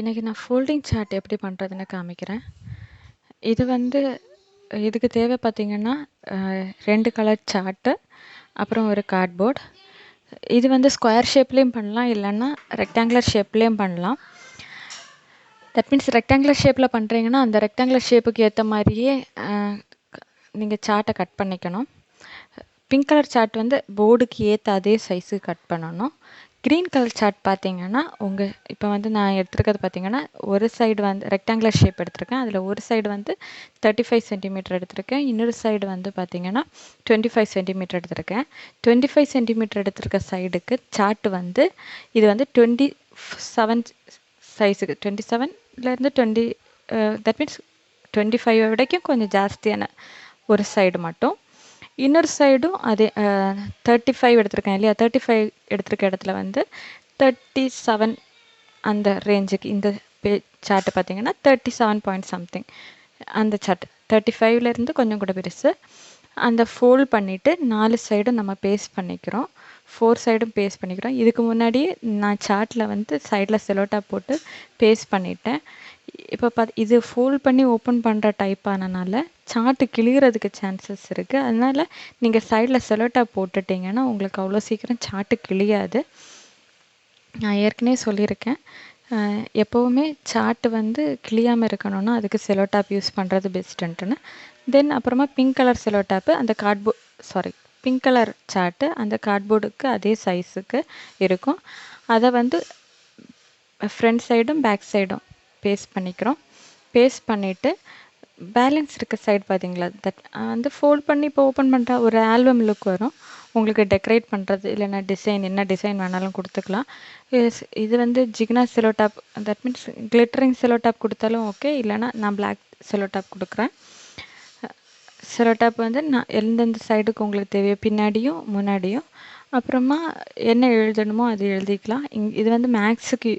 இன்னைக்கு நான் folding chart எப்படி பண்ணுறதுன்னு காமிக்கிறேன். இது வந்து இதுக்கு தேவை பார்த்தீங்கன்னா 2 கலர் சார்ட்டு, அப்புறம் ஒரு கார்ட்போர்ட். இது வந்து ஸ்கொயர் ஷேப்லேயும் பண்ணலாம், இல்லைன்னா ரெக்டாங்குலர் ஷேப்லேயும் பண்ணலாம். தட் மீன்ஸ் ரெக்டாங்குலர் ஷேப்பில் பண்ணுறீங்கன்னா அந்த ரெக்டாங்குலர் ஷேப்புக்கு ஏற்ற மாதிரியே நீங்கள் சார்ட்டை கட் பண்ணிக்கணும். பிங்க் கலர் சார்ட் வந்து போர்டுக்கு ஏற்ற அதே சைஸுக்கு கட் பண்ணணும். க்ரீன் கலர் சார்ட் பார்த்தீங்கன்னா இப்போ வந்து நான் எடுத்துருக்கிறது பார்த்தீங்கன்னா ஒரு சைடு வந்து ரெக்டாங்குலர் ஷேப் எடுத்திருக்கேன். அதில் ஒரு சைடு வந்து 35 சென்டிமீட்டர் எடுத்திருக்கேன், இன்னொரு சைடு வந்து பார்த்தீங்கன்னா 25 சென்டிமீட்டர் எடுத்திருக்கேன். 25 சென்டிமீட்டர் எடுத்திருக்க சைடுக்கு சார்ட் வந்து இது வந்து 27 சைஸுக்கு 27லேருந்து 20 தட் மீன்ஸ் 25 வரைக்கும் கொஞ்சம் ஜாஸ்தியான ஒரு சைடு மட்டும். இன்னொரு சைடும் அதே 35 எடுத்திருக்கேன் இல்லையா, 35 எடுத்திருக்க இடத்துல வந்து 37 அந்த ரேஞ்சுக்கு இந்த சார்ட்டு பார்த்தீங்கன்னா 37 பாயிண்ட் சம்திங் அந்த சார்ட் 35லேருந்து கொஞ்சம் கூட பெருசு. அந்த ஃபோல்ட் பண்ணிவிட்டு 4 சைடும் நம்ம பேஸ்ட் பண்ணிக்கிறோம், 4 சைடும் பேஸ்ட் பண்ணிக்கிறோம். இதுக்கு முன்னாடி நான் சார்ட்டில் வந்து சைடில் செலோட்டாப் போட்டு பேஸ்ட் பண்ணிட்டேன். இப்போ இது ஃபோல்ட் பண்ணி ஓப்பன் பண்ணுற டைப் ஆனனால சார்ட்டு கிழிகிறதுக்கு சான்சஸ் இருக்குது. அதனால் நீங்கள் சைடில் செலோட்டாப் போட்டுட்டிங்கன்னா உங்களுக்கு அவ்வளோ சீக்கிரம் சார்ட்டு கிழியாது. நான் ஏற்கனவே சொல்லியிருக்கேன், எப்போவுமே சார்ட்டு வந்து கிழியாமல் இருக்கணும்னா அதுக்கு செலோட்டாப் யூஸ் பண்ணுறது பெஸ்ட்டுன்ட்டுன்னு. தென் அப்புறமா பிங்க் கலர் செலோட்டாப்பு அந்த பிங்க் கலர் சார்ட்டு அந்த கார்ட்போர்டுக்கு அதே சைஸுக்கு இருக்கும். அதை வந்து ஃப்ரண்ட் சைடும் பேக் சைடும் பேஸ்ட் பண்ணிக்கிறோம். பேஸ்ட் பண்ணிவிட்டு பேலன்ஸ் இருக்க சைடு பார்த்தீங்களா, தட் வந்து ஃபோல்ட் பண்ணி இப்போ ஓப்பன் பண்ணுற ஒரு ஆல்பம் லுக் வரும். உங்களுக்கு டெக்கரேட் பண்ணுறது இல்லைன்னா டிசைன் என்ன டிசைன் வேணாலும் கொடுத்துக்கலாம். இது வந்து ஜிக்னா செலோடாப், தட் மீன்ஸ் கிளிட்டரிங் செலோடாப் கொடுத்தாலும் ஓகே, இல்லைனா நான் பிளாக் செலோடாப் கொடுக்குறேன். செலோடாப் வந்து நான் எந்தெந்த சைடுக்கு உங்களுக்கு தேவையோ பின்னாடியும் முன்னாடியும் அப்புறமா என்ன எழுதணுமோ அது எழுதிக்கலாம். இது வந்து மேக்ஸுக்கு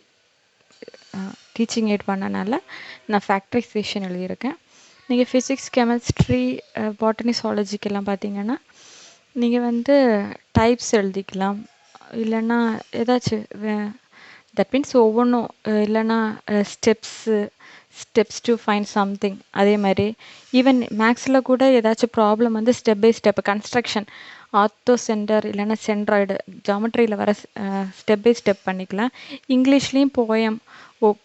டீச்சிங் எய்ட் பண்ணனால நான் ஃபேக்டரைசேஷன் எழுதியிருக்கேன். நீங்கள் ஃபிசிக்ஸ், கெமிஸ்ட்ரி, பாட்டனி, சுவாலஜிக்கெல்லாம் பார்த்தீங்கன்னா நீங்கள் வந்து டைப்ஸ் எழுதிக்கலாம், இல்லைன்னா ஏதாச்சும் தட் மீன்ஸ் ஒவ்வொன்றும், இல்லைன்னா ஸ்டெப்ஸ் டு ஃபைண்ட் சம்திங். அதே மாதிரி ஈவன் மேக்ஸில் கூட ஏதாச்சும் ப்ராப்ளம் வந்து step by step construction, ortho centre இல்லைன்னா சென்ட்ராய்டு ஜாமெட்ரியில் வர ஸ்டெப் பை ஸ்டெப் பண்ணிக்கலாம். இங்கிலீஷ்லேயும்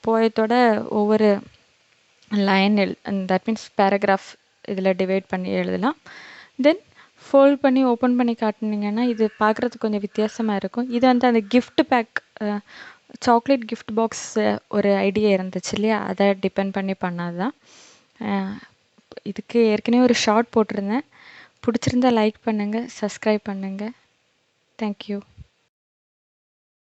போயத்தோட ஒவ்வொரு லைன் தட் மீன்ஸ் பேராகிராஃப் இதில் டிவைட் பண்ணி எழுதலாம். தென் ஃபோல்ட் பண்ணி ஓப்பன் பண்ணி காட்டினீங்கன்னா இது பார்க்குறதுக்கு கொஞ்சம் வித்தியாசமாக இருக்கும். இது வந்து அந்த gift pack chocolate gift box ஒரு ஐடியா இருந்துச்சு இல்லையா, அதை டிபெண்ட் பண்ணி பண்ணது தான். இதுக்கு ஏற்கனவே ஒரு ஷார்ட் போட்டிருந்தேன். பிடிச்சிருந்தா லைக் பண்ணுங்கள், சப்ஸ்கிரைப் பண்ணுங்கள். தேங்க்யூ.